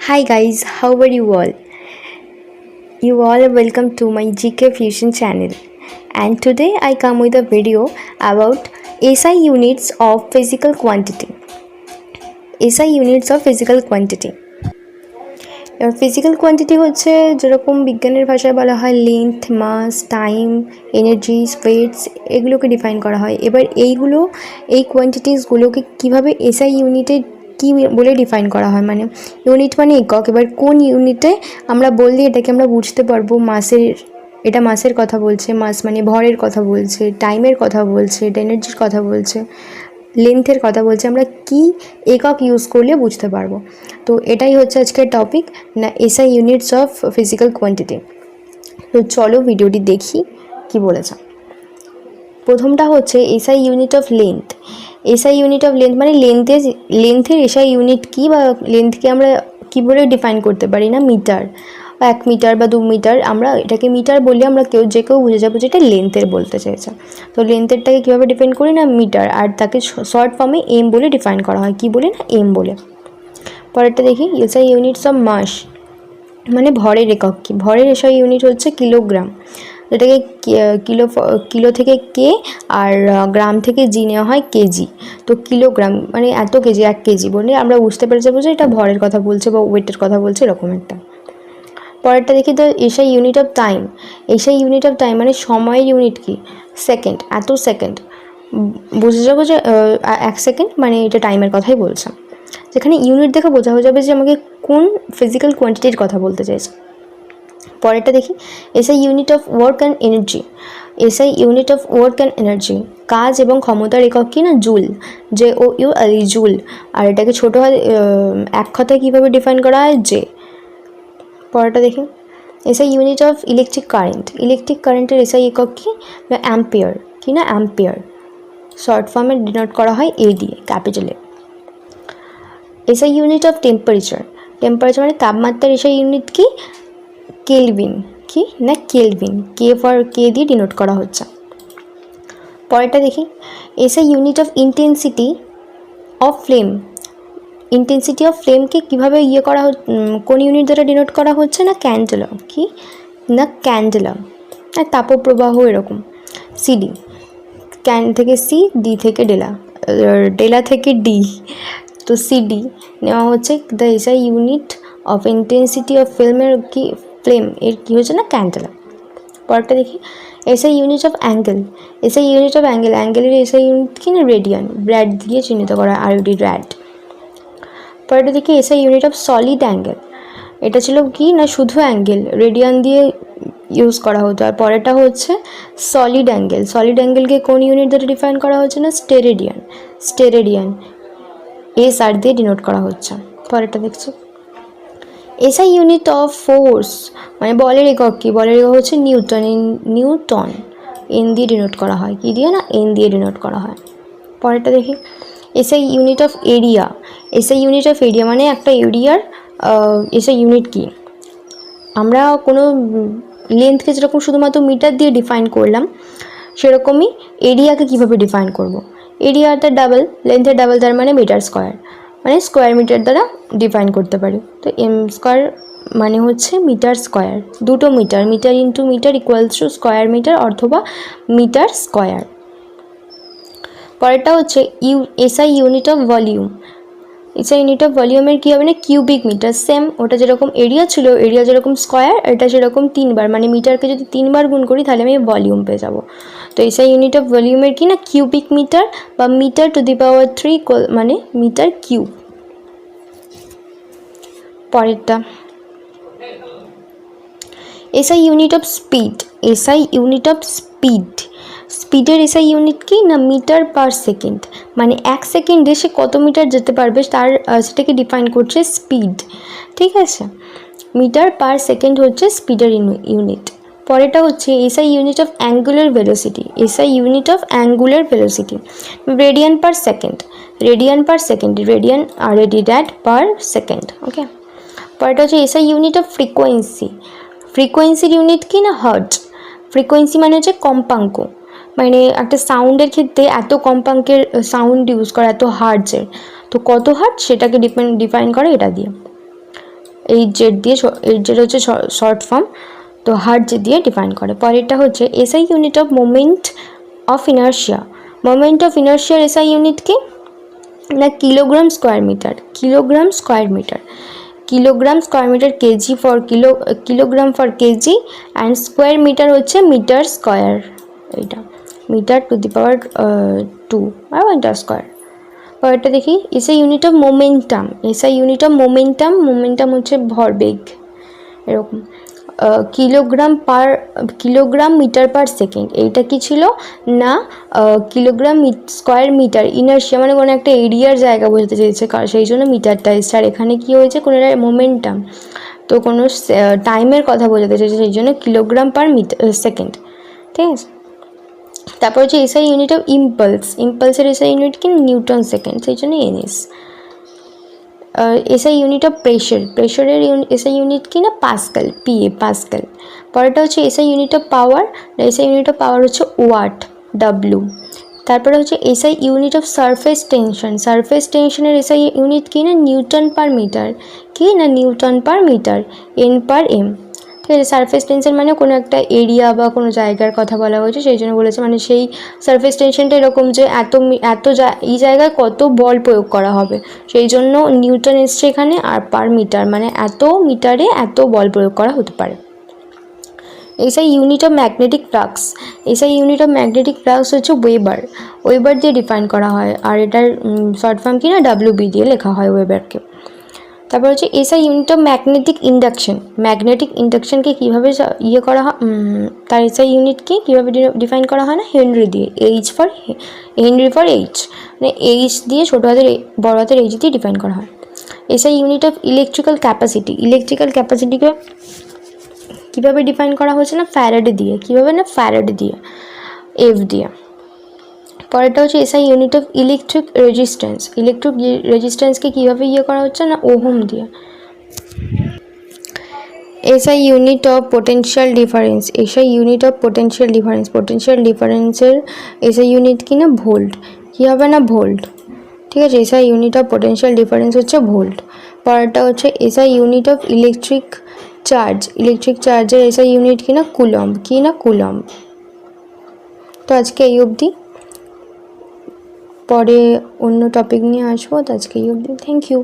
Hi guys, how are you all? You all are welcome to my GK Fusion channel. And today I come with a video about SI units of physical quantity. SI units of physical quantity. এবার physical quantity হচ্ছে যেরকম বিজ্ঞানের ভাষায় বলা হয় length, মাস, time, energies, weights, এগুলোকে define করা হয়। এবার এই কোয়ান্টিটিসগুলোকে কীভাবে এসআই ইউনিটে কী বলে ডিফাইন করা হয়, মানে ইউনিট মানে একক। এবার কোন ইউনিটে আমরা বললে এটাকে আমরা বুঝতে পারবো এটা মাসের কথা বলছে, মাস মানে ভরের কথা বলছে, টাইমের কথা বলছে, এটা এনার্জির কথা বলছে, লেন্থের কথা বলছে, আমরা কি একক ইউজ করলে বুঝতে পারবো। তো এটাই হচ্ছে আজকের টপিক, না SI units of physical quantity. তো চলো ভিডিওটি দেখি কি বলেছে। প্রথমটা হচ্ছে SI unit of length. SI unit of length মানে লেন্থের এসআই ইউনিট কী, বা লেন্থকে আমরা কী বলে ডিফাইন করতে পারি, না মিটার, 1 মিটার বা 2 মিটার। আমরা এটাকে মিটার বললে আমরা কেউ বুঝে যাবো যে এটা লেন্থের বলতে চাইছে। তো লেন্থেরটাকে কীভাবে ডিফাইন করি, না মিটার, আর তাকে শর্ট ফর্মে এম বলে ডিফাইন করা হয়। কি বলে, না এম বলে। পরেরটা দেখি, এসআই ইউনিটস অফ মাস মানে ভরের একক কি। ভরের এসআই ইউনিট হচ্ছে কিলোগ্রাম, যেটাকে কিলো থেকে কে আর গ্রাম থেকে জি নেওয়া হয় কেজি। তো কিলোগ্রাম মানে এত কেজি, 1 কেজি বলে আমরা বুঝতে পেরে যাবো যে এটা ভরের কথা বলছে বা ওয়েটের কথা বলছে, এরকম একটা। পরেরটা দেখি, তো SI unit of time. SI unit of time মানে সময়ের ইউনিট কি, সেকেন্ড। এত সেকেন্ড বুঝে যাবো যে 1 সেকেন্ড মানে এটা টাইমের কথাই বলছে। যেখানে ইউনিট দেখে বোঝা হয়ে যাবে যে আমাকে কোন ফিজিক্যাল কোয়ান্টিটির কথা বলতে চাইছে। পরেরটা দেখি, SI unit of work and energy. SI unit of work and energy, কাজ এবং ক্ষমতার একক কি, না জুল, JOUL, জুল। আর এটাকে ছোটো হয় এক কথায় কীভাবে ডিফাইন করা হয়, জে। পরেরটা দেখি, SI unit of electric current. Electric কারেন্টের এসআই একক কি, না অ্যাম্পিয়ার, কি না অ্যাম্পিয়ার। শর্ট ফর্মে ডিনোট করা হয় এ দিয়ে, ক্যাপিটালে। SI unit of temperature. Temperature মানে তাপমাত্রার এসআই ইউনিট কি, কেলভিন, কি না কেলভিন, কে দিয়ে ডিনোট করা হচ্ছে। পরেরটা দেখি, SI unit of intensity of flame. Intensity of ফ্লেমকে কীভাবে করা কোন ইউনিট দ্বারা ডিনোট করা হচ্ছে, না ক্যান্ডেলা, কি না ক্যান্ডেলা, আর তাপপ্রবাহ এরকম। সিডি, ক্যান থেকে সি, ডি থেকে ডেলা থেকে ডি, তো সিডি নেওয়া হচ্ছে। The SI unit of intensity of flame এর কী হচ্ছে, না ক্যান্ডেলা। পরেরটা দেখি, SI unit of angle. SI unit of অ্যাঙ্গেলের এসআই ইউনিট কি, না রেডিয়ান, ব্র্যাড দিয়ে চিহ্নিত করা, RUD, র্যাড। পরেরটা দেখি, SI unit of solid angle. এটা ছিল কি, না শুধু অ্যাঙ্গেল, রেডিয়ান দিয়ে ইউজ করা হতো। আর পরেরটা হচ্ছে সলিড অ্যাঙ্গেল। সলিড অ্যাঙ্গেলকে কোন ইউনিট দ্বারা ডিফাইন করা হচ্ছে, না স্টেরেডিয়ান, SR দিয়ে ডিনোট করা হচ্ছে। পরেরটা দেখছি, এসআই ইউনিট অফ ফোর্স মানে বলের একক কি, বলের একক হচ্ছে নিউটন, এন দিয়ে ডিনোট করা হয়, কি দিয়ে, না এন দিয়ে ডিনোট করা হয়। পরেরটা দেখি, SI unit of area. SI unit of area মানে একটা এরিয়ার এসআই ইউনিট কি। আমরা কোনো লেন্থকে যেরকম শুধুমাত্র মিটার দিয়ে ডিফাইন করলাম, সেরকমই এরিয়াকে কীভাবে ডিফাইন করব। এরিয়াটার ডাবল, লেন্থের ডাবল, তার মানে মিটার স্কোয়ার, মানে স্কোয়ার মিটার দ্বারা ডিফাইন করতে পারি। তো এম স্কোয়ার মানে হচ্ছে মিটার স্কোয়ার, দুটো metre, metre into metre equals to square metre অথবা মিটার স্কোয়ার। পরেরটা হচ্ছে SI unit of volume. SI unit of ভলিউমের কী হবে, না কিউবিক মিটার। সেম, ওটা যেরকম এরিয়া ছিল, এরিয়া যেরকম স্কোয়ার, এটা সেরকম 3 বার, মানে মিটারকে যদি 3 বার গুণ করি তাহলে আমি ভলিউম পেয়ে যাবো। তো এসআই ইউনিট অফ ভলিউমের কি, না কিউবিক মিটার বা মিটার টু দি পাওয়ার 3 মানে মিটার কিউব। পরেরটা, SI unit of speed. SI unit of স্পিডের এসআই ইউনিট কি, না মিটার পার সেকেন্ড, মানে 1 সেকেন্ডে সে কত মিটার যেতে পারবে সেটাকে ডিফাইন করছে স্পিড, ঠিক আছে। মিটার পার সেকেন্ড হচ্ছে স্পিডের ইউনিট। পরেরটা হচ্ছে SI unit of angular velocity. SI unit of angular velocity, radian per second, radian per second, okay. পরেরটা হচ্ছে এসআই ইউনিট অফ ফ্রিকোয়েন্সির ইউনিট কি, না হার্টজ। ফ্রিকোয়েন্সি মানে হচ্ছে কম্পাঙ্ক, মানে একটা সাউন্ডের ক্ষেত্রে এত কম্পাঙ্কের সাউন্ড ইউজ করা, এত হার্টজের, তো কত হার্টজ সেটাকে ডিফাইন করে এটা দিয়ে। এইচ জেড হচ্ছে শর্ট ফর্ম, তো হার্জ দিয়ে ডিফাইন করে। পরেরটা হচ্ছে SI unit of moment of inertia. Moment of ইনার্শিয়ার এসআই ইউনিট কি না kilogram square metre. Kilogram square metre, kilogram square metre, KG for kilogram for KG, and square metre হচ্ছে metre square, এইটা metre to the power 2 আর metre square. পরেরটা দেখি SI unit of momentum. SI unit of momentum, momentum হচ্ছে ভরবেগ, এরকম kilogram metre per second. এইটা কি ছিল না কিলোগ্রাম স্কোয়ার মিটার, ইনার্শিয়া মানে কোনো একটা এরিয়ার জায়গা বোঝাতে চেয়েছে, সেই জন্য মিটারটা এসছে। আর এখানে কী হয়েছে কোনো মোমেন্টাম, তো কোনো টাইমের কথা বোঝাতে চেয়েছে, সেই জন্য কিলোগ্রাম পার সেকেন্ড, ঠিক আছে। তারপর হচ্ছে এসআই ইউনিট অফ ইম্পালস। ইম্পালসের এসআই ইউনিট কি নিউটন সেকেন্ড, সেই জন্য NS. SI unit of pressure, প্রেশারের এসআই ইউনিট কি না পাস্কাল, পিএ পাস্কাল। পরেরটা হচ্ছে SI unit of power, SI unit of power হচ্ছে ওয়াট, ডাব্লু। তারপরে হচ্ছে SI unit of surface tension. Surface টেনশনের এসআই ইউনিট কি না নিউটন পার মিটার, কি না newton per metre, N per M, ঠিক আছে। সারফেস টেনশন মানে কোনো একটা এরিয়া বা কোনো জায়গার কথা বলা হয়েছে, সেই জন্য বলেছে মানে সেই সারফেস টেনশনটা এরকম যে এই জায়গায় কত বল প্রয়োগ করা হবে, সেই জন্য নিউটন এসছে এখানে। আর পার মিটার মানে এত মিটারে এত বল প্রয়োগ করা হতে পারে। SI unit of magnetic flux. SI unit of magnetic flux হচ্ছে ওয়েবার, ওয়েবার দিয়ে ডিফাইন করা হয়, আর এটার শর্ট ফর্ম কি না ডাব্লিউবি দিয়ে লেখা হয় ওয়েবারকে। তারপর হচ্ছে SI unit of magnetic induction. Magnetic ইন্ডাকশনকে কীভাবে করা হয়, তার এসআই ইউনিট কি কীভাবে ডিফাইন করা হয় না হেনরি দিয়ে, হেনরি ফর এইচ, মানে এইচ দিয়ে ছোটো হাতের বড় হাতের এইচ দিয়ে ডিফাইন করা হয়। SI unit of electrical capacity. Electrical ক্যাপাসিটিকে কীভাবে ডিফাইন করা হয়েছে না ফ্যারাডে দিয়ে, কীভাবে না ফ্যারাডে দিয়ে, এফ দিয়ে। পরেরটা হচ্ছে SI unit of electric resistance. Electric রেজিস্ট্যান্সকে কীভাবে করা হচ্ছে না ওহম দিয়ে। SI unit of potential difference. SI unit of potential difference, potential ডিফারেন্সের এসআই ইউনিট কি না ভোল্ট, কী হবে না ভোল্ট, ঠিক আছে। SI unit of potential difference হচ্ছে ভোল্ট। পরেরটা হচ্ছে SI unit of electric charge. Electric চার্জের এসআই ইউনিট কি না কুলম্ব, কি না কুলম্ব। তো আজকে এই অবধি, পরে অন্য টপিক নিয়ে আসবো, তো আজকে এই অবধি। Thank you.